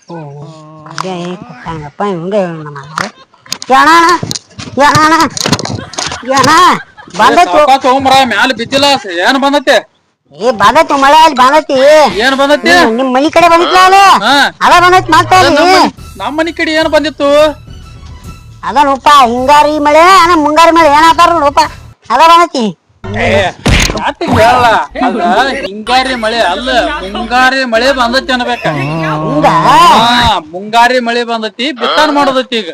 ಓ ಅದೇ ಕೊಟ್ಟಂಗಪ್ಪ ಹಿಂಗೆ ನಮ್ಮ ಯಾಣ ಯಾಣ ಯಾಣ ಬಂದೈತು ತಗೊಂಬರ ಮ್ಯಾಲ ಬಿದ್ದಿಲ್ಲ ಏನ್ ಬಂದತ್ತೆ ಏ ಬಂದೈತು ಮಳೆ ಅಲ್ಲಿ ಬಂದೈತಿ ಏನ್ ಬಂದತ್ತೆ ನಿಮ್ ಮನಿ ಕಡೆ ಬಂದಿತ್ಲ ಅಲ್ಲ ಅದ ಬಂದೈತಿ ಮಾತಾ ನಮ್ಮ ಮನಿ ಕಡೆ ಏನ್ ಬಂದಿತ್ತು ಅದ ನೋಪ ಹಿಂಗಾರಿ ಮಳೆ ಮುಂಗಾರಿ ಮಳೆ ಏನಾತಾರ ನೋಪ ಅದ ಬಂದೈತಿ ಹೇಳಲ್ಲ ಅದ ಹಿಂಗಾರಿ ಮಳೆ ಅಲ್ಲ ಮುಂಗಾರಿ ಮಳೆ ಬಂದತಿ ಅನ್ಬೇಕ ಮುಂಗಾರಿ ಮಳೆ ಬಂದತಿ ಬಿತ್ತನೆ ಮಾಡೋದತಿ ಈಗ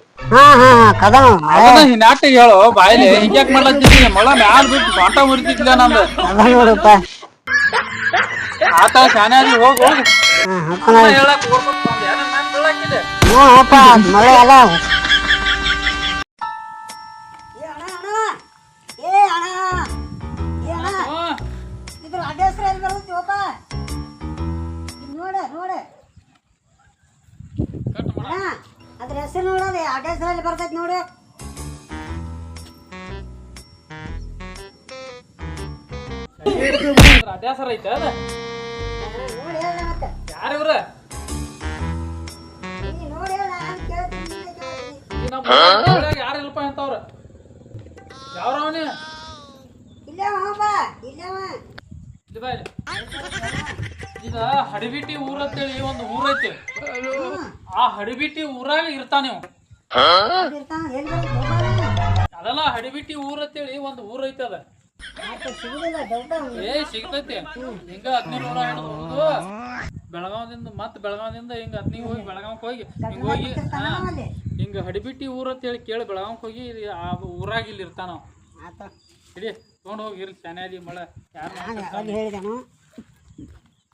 ನಾಟಿಗೆ ಹೇಳು ಬಾಯಿಲೆ ಹಿಂಗ್ಯಾಕ್ ಮಾಡ್ಲತ್ತಿದ್ದೀನಿ ಮಳ ಮ್ಯಾಲ ಬಿಟ್ಟು ಸೊಂಟ ಮುರಿತಿದ್ಲ ನಂದು ನೋಡಪ್ಪ ಆತ ಶಾನೆ ಆಗಿ ಹೋಗ್ ಹೋಗಿ ಹೇಳಕ್ ಮಳೆ ಅಲ್ಲ ಅದ್ರ ಹೆಸರು ನೋಡೋದು ಅಡ್ರೆಸ್ರಲ್ಲಿ ಬರ್ತೈತಿ ನೋಡು ಅಡ್ಯಾಸರ ಐತೆ ಅದ ಯಾರ ಇವ್ರ ಯಾರ ಇಲ್ಪ ಅಂತವ್ರ ಯಾವ್ರವನಿ ಇದ ಹಡಬಿಟ್ಟಿ ಊರ ಅಂತೇಳಿ ಒಂದು ಊರ ಐತಿ ಆ ಹಡಬಿಟ್ಟಿ ಊರಾಗ ಇರ್ತಾನ ನೀವು ಅದೆಲ್ಲ ಹಡಬಿಟ್ಟಿ ಊರ ಅಂತೇಳಿ ಒಂದು ಊರ ಐತಿ ಅದ ಏ ಸಿಗ್ತೈತಿ ಹಿಂಗ 15 ನೋಡ ಹಿಡಿದು ಬೆಳಗಾವದಿಂದ ಮತ್ ಬೆಳಗಾವದಿಂದ ಹಿಂಗ 15 ಹೋಗಿ ಬೆಳಗಾವಕ್ ಹೋಗಿ ಹಿಂಗ ಹೋಗಿ ಹಿಂಗ ಹಡಬಿಟ್ಟಿ ಊರ ಅಂತೇಳಿ ಕೇಳಿ ಬೆಳಗಾವಕ್ ಹೋಗಿ ಆ ಊರಾಗ ಇಲ್ಲಿ ಇರ್ತಾನ ಹಿಡಿ ತಗೊಂಡ್ ಹೋಗಿ ಇರ್ಲಿ ಶಾನ್ಯಾದಿ ಮಳ ಯಾರು